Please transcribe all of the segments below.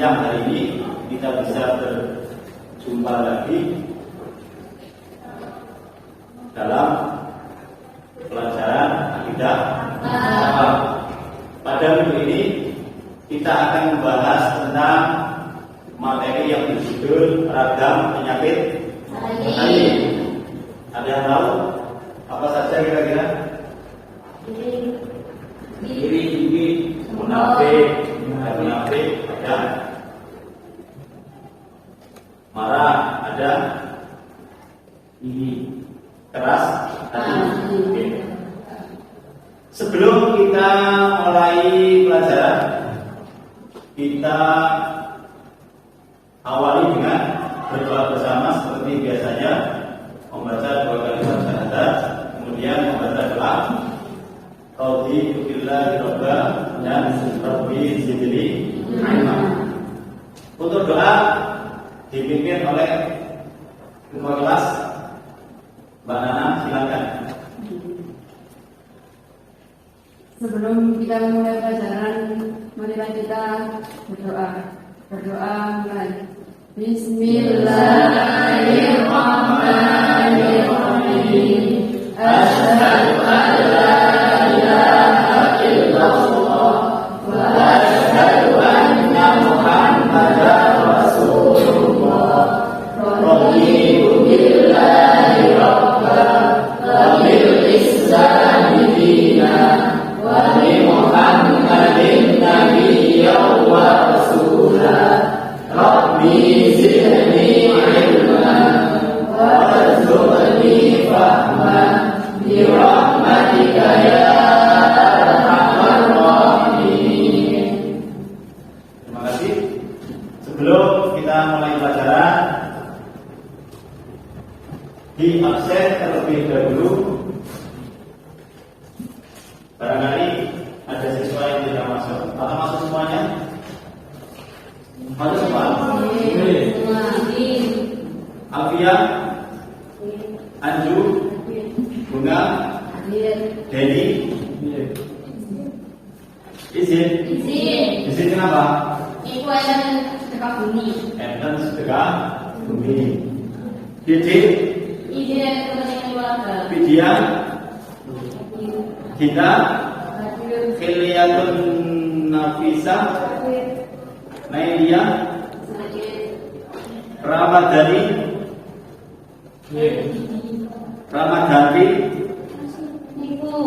siang hari ini kita bisa berjumpa lagi dalam pelajaran akidah. Pada minggu ini kita akan membahas tentang materi yang berjudul ragam penyakit hati. Ada yang tahu apa saja kira-kira? Iri, munafik, ada marah, ada keras hati. Sebelum kita mulai pelajaran, kita awali dengan berdoa bersama seperti biasanya, membaca 2 kalimat syahadat, kemudian membaca doa Raditu billahi robba dan Rabbi zidni ilma. Untuk doa dipimpin oleh ketua kelas Mbak Nana, silakan. Sebelum kita memulai pelajaran, marilah kita berdoa. Mulai. Bismillahirrahmanirrahim. Asyhadu an la ilaha illallah wa asyhadu anna Muhammadar Rasulullah. Raditu billahi rabban wa bil islami dinan wa bi Muhammadin nabiyyan wa rasulah. Rabbi zidni ilman warzuqni fahman bi rahmatika ya arhamar rahimin. Terima kasih. Sebelum kita mulai pelajaran, di absen terlebih dahulu. Barangkali ada siswa yang tidak masuk. Atau masuk semuanya? Masuk semua? Alfia, Anju, Bunga, Denny, izin kenapa? Ibu ada sedekah bumi. Enten sedekah bumi. Didi, Izin dari kepentingan keluarga. Vidya, Gita, Filiatun Nafisa, Nailia, Ramadhani, Ramadhani, Ibu,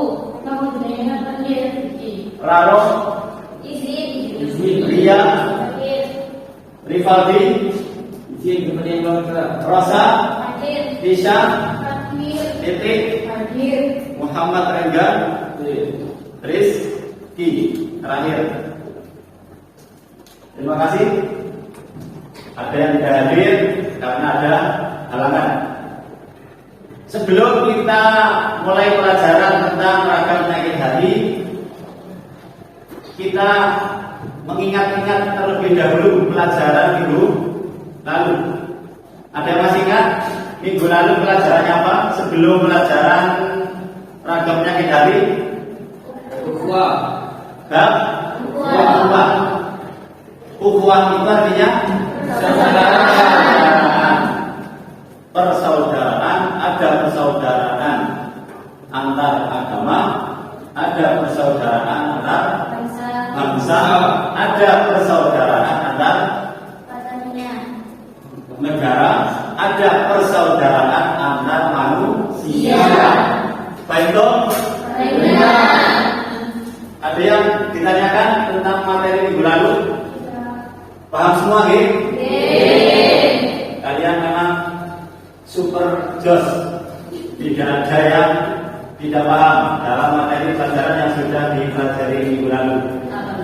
kamu dengan pergi. Raro, Izin. Ria, Rivaldi, Rosa, Tisha, Titik, Muhammad Rengga, Rizki. Terakhir, terima kasih. Ada yang tidak hadir karena ada halangan. Sebelum kita mulai pelajaran tentang ragam penyakit hati, kita mengingat-ingat terlebih dahulu pelajaran minggu lalu. Ada yang masih ingat minggu lalu pelajarannya apa? Sebelum pelajaran ragam penyakit hati? Ukhuwah itu artinya persaudaraan. Ada persaudaraan antar agama, ada persaudaraan antar bangsa, ada persaudaraan antar negara, ada persaudaraan antar manusia. Baik dong? Ada yang ditanyakan tentang materi minggu lalu? Paham semua, gitu? Kalian memang super jos. Tidak ada yang tidak paham dalam materi pelajaran yang sudah dipelajari minggu lalu.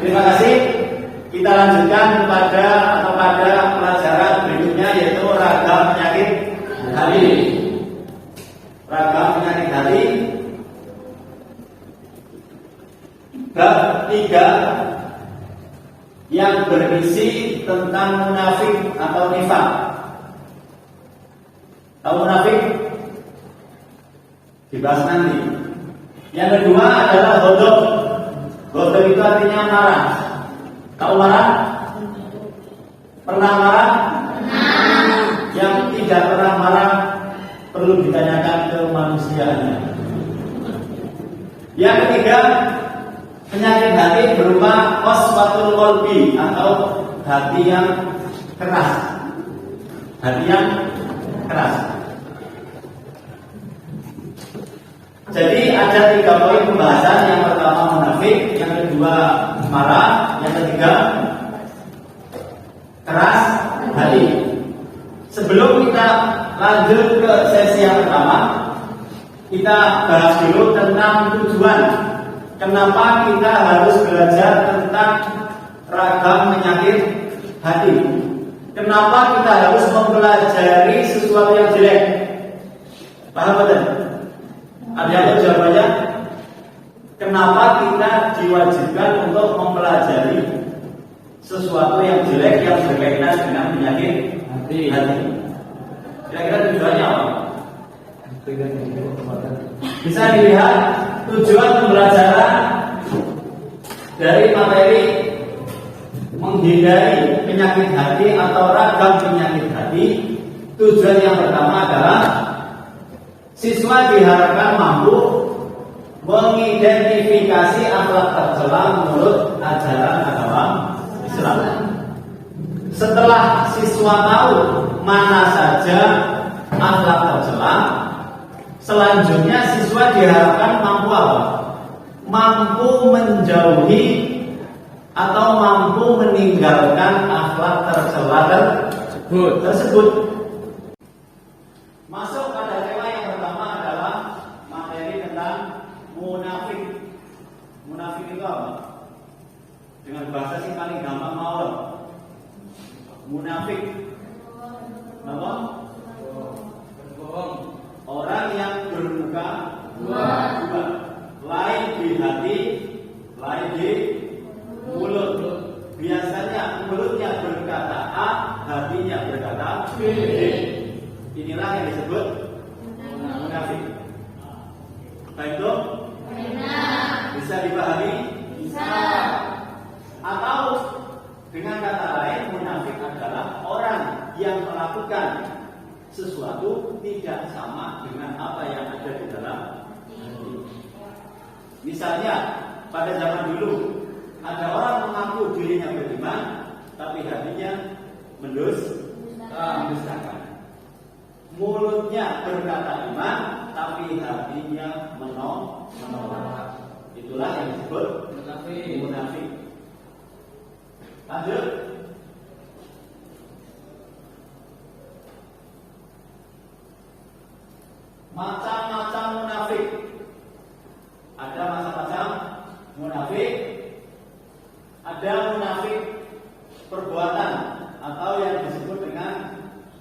Terima kasih. Kita lanjutkan pada pelajaran berikutnya, yaitu ragam penyakit hati. Ragam penyakit hati bab 3 yang berisi tentang munafik atau nifaq. Tahu munafik? Dibahas nanti. Yang kedua adalah ghadab. Ghadab itu artinya marah. Tahu marah? Pernah marah? Yang tidak pernah marah perlu ditanyakan ke manusianya. Yang ketiga, penyakit hati berupa qaswatul qalbi atau hati yang keras. Hati yang keras. Jadi ada 3 poin pembahasan. Yang pertama munafik, yang kedua marah, yang ketiga keras hati. Sebelum kita lanjut ke sesi yang pertama, kita bahas dulu tentang tujuan. Kenapa kita harus belajar tentang ragam penyakit hati? Kenapa kita harus mempelajari sesuatu yang jelek? Paham betul? Ada yang tahu jawabannya? Kenapa kita diwajibkan untuk mempelajari sesuatu yang jelek yang berkaitan dengan penyakit hati? Kira-kira tujuannya apa? Bisa dilihat tujuan pembelajaran dari materi menghindari penyakit hati atau ragam penyakit hati. Tujuan yang pertama adalah siswa diharapkan mampu mengidentifikasi akhlak tercela menurut ajaran agama Islam. Setelah siswa tahu mana saja akhlak tercela, selanjutnya siswa diharapkan mampu apa? Mampu menjauhi atau mampu meninggalkan akhlak tercela tersebut. Masuk pada tema yang pertama adalah materi tentang munafik. Munafik itu apa? Dengan bahasa sing paling gampang mawon. Munafik apa? Orang yang bermuka dua, lain di hati, lain di mulut. Biasanya mulutnya berkata A, hatinya berkata B. Inilah yang disebut munafik. Baik dong? Bisa dipahami? Bisa. Atau dengan kata lain, munafik adalah orang yang melakukan sesuatu tidak sama dengan apa yang ada di dalam hati. Misalnya pada zaman dulu ada orang mengaku dirinya beriman, tapi hatinya mendustakan. Mulutnya berkata iman, tapi hatinya menolak. Itulah yang disebut munafik. Lanjut. Macam-macam munafik. Ada macam-macam munafik. Ada munafik perbuatan atau yang disebut dengan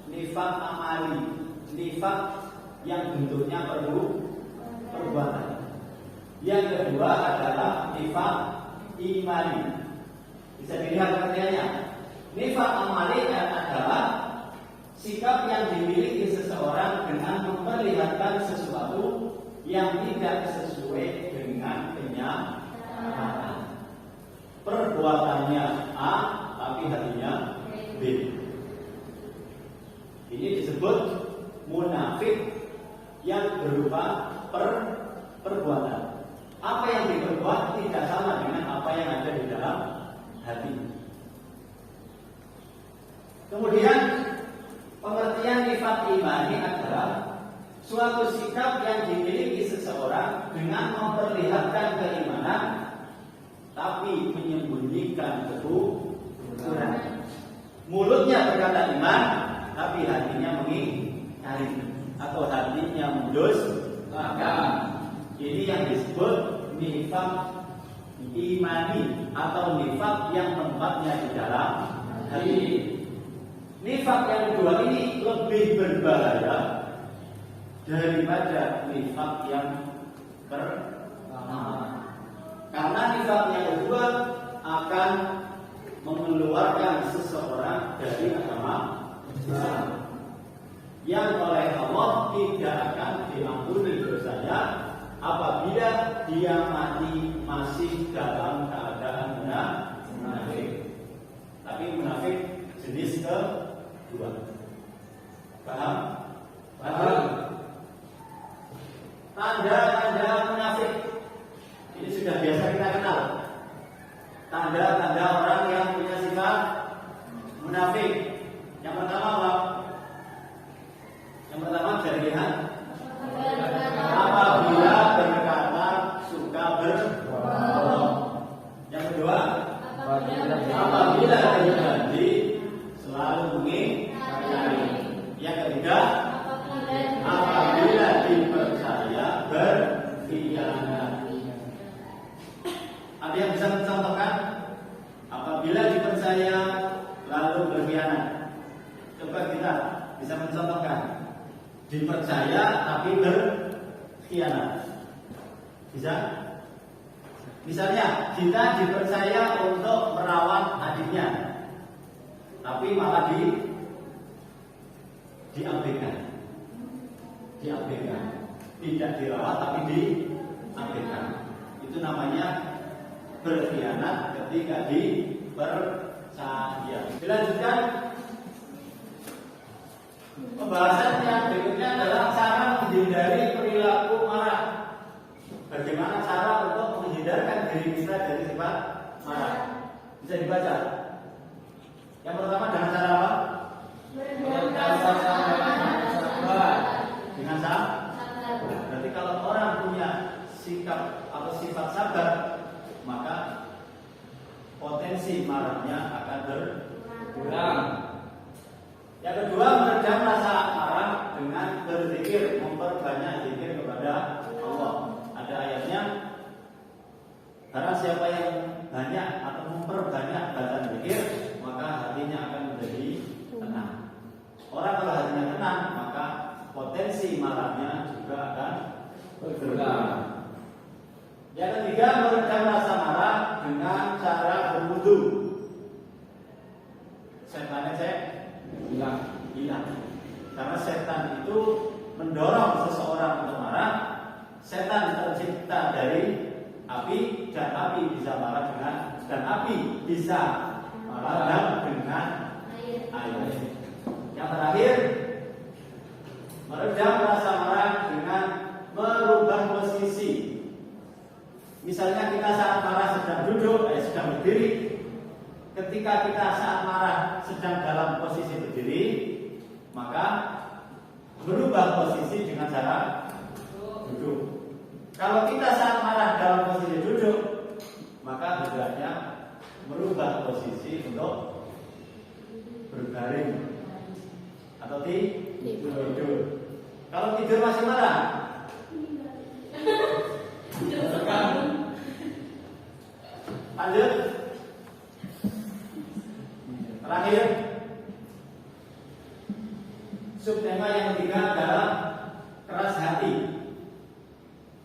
nifak amali. Nifak yang bentuknya perbuatan. Yang kedua adalah nifak imani. Bisa dilihat pengertiannya. Nifak amali adalah sikap yang dimiliki seseorang dengan memperlihatkan sesuatu yang tidak sesuai dengan kenyataan. Perbuatannya A, tapi hatinya B. Ini disebut munafik yang berupa perbuatan. Apa yang diperbuat tidak sama dengan apa yang ada di dalam hati. Kemudian pengertian nifak imani adalah suatu sikap yang dimiliki seseorang dengan memperlihatkan keimanan tapi menyembunyikan kekufuran. Mulutnya berkata iman, tapi hatinya mengingkari atau hatinya mendustakan. Ini yang disebut nifak imani atau nifak yang tempatnya di dalam hati. Nifak yang kedua ini lebih berbahaya daripada nifak yang pertama. Karena nifak yang kedua akan mengeluarkan seseorang dari agama Islam, yang oleh Allah tidak akan diampuni dosanya apabila dia mati masih dalam keadaan munafik. Tapi munafik jenis kedua. Paham? Paham. Tanda-tanda munafik ini sudah biasa kita kenal. Tanda-tanda orang yang punya sifat munafik. Yang pertama apa? Yang pertama bisa dilihat apabila berkata suka berbohong. Yang kedua, apabila terjadi selalu mengingkari. Yang ketiga, apabila dipercaya berkhianat. Ada yang bisa mencontohkan? Apabila dipercaya lalu berkhianat. Coba kita bisa mencontohkan. Dipercaya tapi berkhianat. Bisa? Misalnya kita dipercaya untuk merawat adiknya, tapi malah diabaikan. Tidak dirawat tapi diabaikan. Itu namanya berkhianat ketika dipercaya. Dilanjutkan. Pembahasan yang berikutnya adalah cara menghindari perilaku marah. Bagaimana cara untuk menghindarkan diri kita dari sifat marah? Bisa dibaca. Yang pertama dengan cara apa? Dengan sabar. Berarti kalau orang punya sikap atau sifat sabar, maka potensi marahnya akan berkurang. Yang kedua, meredam rasa marah dengan berzikir, memperbanyak zikir kepada Allah. Ada ayatnya, barang siapa yang banyak atau memperbanyak bacaan zikir, maka hatinya akan menjadi tenang. Orang kalau hatinya tenang, maka potensi marahnya juga akan berkurang. Yang ketiga, meredam rasa marah dengan cara berwudu. Setannya hilang. Karena setan itu mendorong seseorang untuk marah. Setan tercipta dari api dan api bisa marah dengan air. Yang terakhir, meredam rasa marah dengan merubah posisi. Misalnya kita saat marah sedang duduk, sedang berdiri. Ketika kita saat marah sedang dalam posisi berdiri, maka berubah posisi dengan cara duduk. Kalau kita saat marah dalam posisi duduk, maka hendaknya merubah posisi untuk berbaring atau tidur. Kalau tidur masih marah, lanjut. Terakhir, subtema yang ketiga adalah keras hati.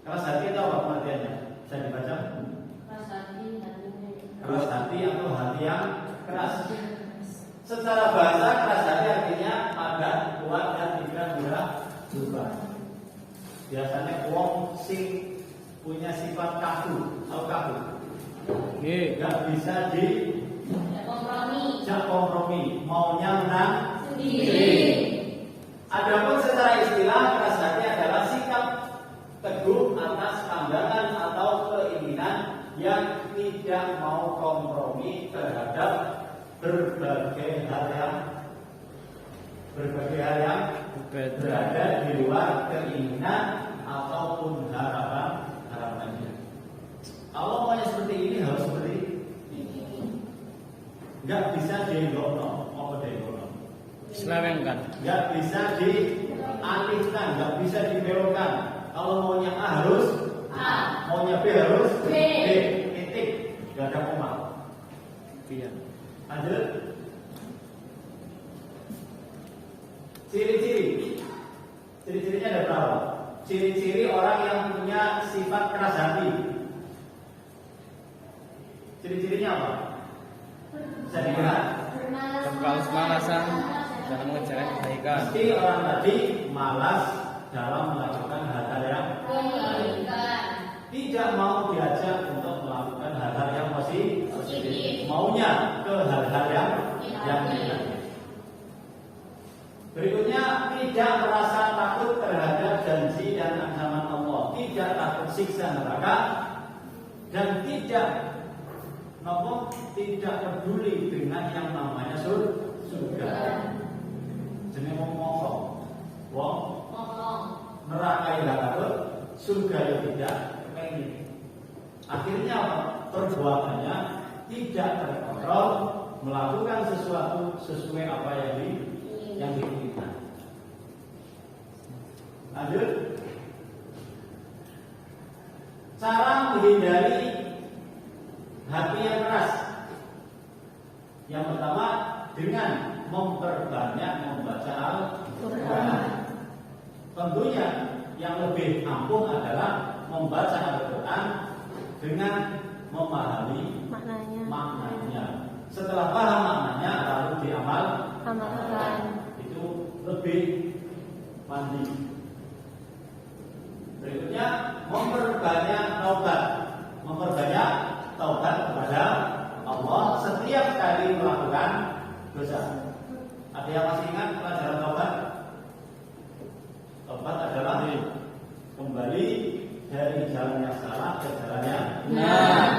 Keras hati itu apa pengertiannya? Bisa dibaca? Keras hati atau hati yang keras. Secara bahasa, keras hati artinya padat, kuat, dan tidak mudah berubah. Biasanya wong sing punya sifat kaku atau kaku, nggak bisa kompromi, maunya menang sendiri. Adapun secara istilah, keras hati adalah sikap teguh atas pandangan atau keinginan yang tidak mau kompromi terhadap berbagai hal yang berada di luar keinginan ataupun harapannya. Kalau maunya seperti ini, harus seperti ini. Nggak bisa dienggono, selewengkan. Nggak bisa dialihkan, nggak bisa dibelokkan. Kalau maunya A harus A, maunya B harus B. Titik, nggak ada koma. Iya. Lanjut. Ciri-cirinya ada berapa? Ciri-ciri orang yang punya sifat keras hati. Ciri-cirinya apa? Bisa dilihat. Kemalasan dalam mengerjakan kebaikan. Pasti orang tadi malas dalam melakukan hal-hal yang tidak mau diajak untuk melakukan hal-hal yang positif. Maunya ke hal-hal yang yang negatif. Berikutnya, tidak merasa takut terhadap janji dan ancaman Allah, tidak takut siksa neraka, dan tidak peduli dengan yang namanya surga. Jenenge wong neraka yang takut, surga yang tidak pengen. Akhirnya perbuatannya tidak terkontrol, melakukan sesuatu sesuai apa yang diinginkan. Lanjut. Cara menghindari hati yang keras. Yang pertama, dengan memperbanyak membaca Al-Quran. Tentunya yang lebih ampuh adalah membaca Al-Quran dengan memahami maknanya. Setelah paham maknanya lalu diamalkan. Itu lebih mandi. Berikutnya, memperbanyak taubat kepada Allah setiap kali melakukan dosa. Ada yang masih ingat pelajaran taubat? Taubat adalah kembali dari jalan yang salah ke jalan yang benar.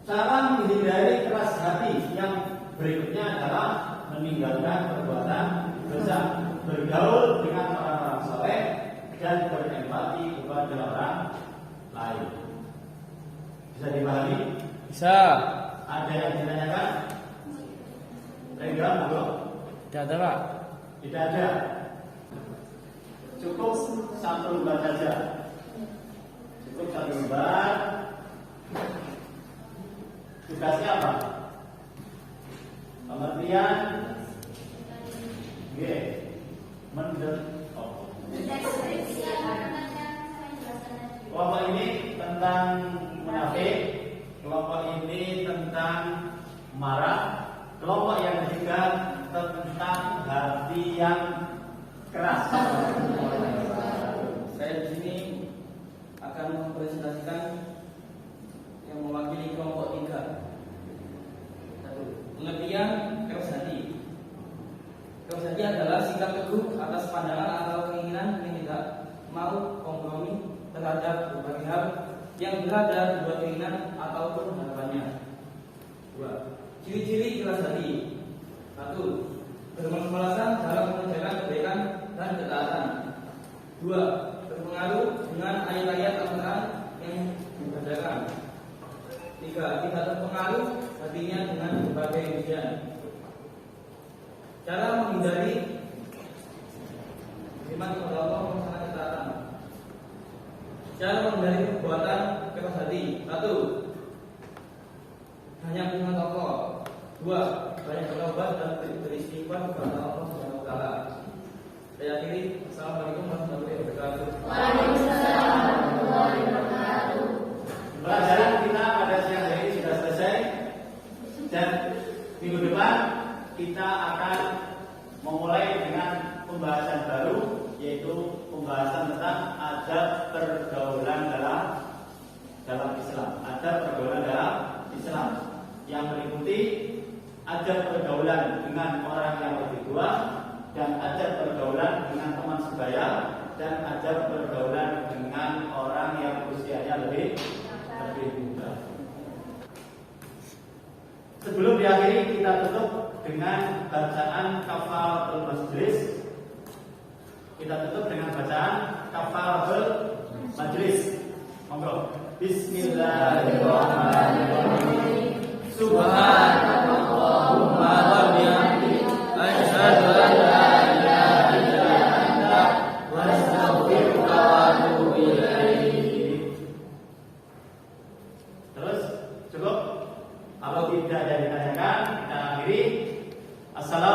Cara menghindari keras hati yang berikutnya adalah meninggalkan perbuatan dosa, bergaul dengan orang-orang soleh, dan berempati kepada orang lain. Bisa dipahami? Bisa. Ada yang ditanyakan? Enggak, belum? Tidak ada, Pak. Tidak ada. Cukup satu lembar saja. Cukup satu lembar. Tugasnya apa? Pengertian kelompok ini tentang munafik, kelompok ini tentang marah, kelompok yang ketiga tentang hati yang keras. Saya di sini akan mempresentasikan yang mewakili kelompok 3. Pengertian keras hati. Keras hati adalah sikap teguh atas pandangan atau keinginan yang tidak mau kompromi terhadap berbagai hal yang berada di luar keinginan ataupun harapannya. 2. Ciri-ciri keras hati. 1. Bermalasan dalam mengerjakan kebaikan dan ketaatan. 2. Berpengaruh dengan ayat-ayat Al-Quran yang dibacakan. 3. Tidak terpengaruh hatinya dengan berbagai ujian. Cara menghindari iman kepada Allah melaksanakan ketaatan. Cara menghindari perbuatan keras hati. 1. Banyak mengingat Allah. 2. Banyak bertobat dan beristighfar kepada Allah Subhanahu wa taala. Saya akhiri. Assalamualaikum warahmatullahi wabarakatuh. Waalaikumsalam warahmatullahi wabarakatuh. Pelajaran kita pada siang hari ini sudah selesai, dan minggu depan kita akan memulai dengan pembahasan baru, yaitu pembahasan tentang adab pergaulan dalam Islam. Adab pergaulan dalam Islam yang meliputi adab pergaulan dengan orang yang lebih tua, dan adab pergaulan dengan teman sebaya, dan adab pergaulan dengan orang yang usianya lebih muda. Sebelum diakhiri, kita tutup dengan bacaan kafaratul majlis. Kita tutup dengan bacaan kafaratul majlis. Monggo. Bismillahirrahmanirrahim. Subhanallahumma wa bihamdihi asyhadu an la ilaha illa anta wa astaghfiruka wa atubu ilaik. Terus cukup? Kalau tidak ada ditanyakan, kita akhiri. Assalamualaikum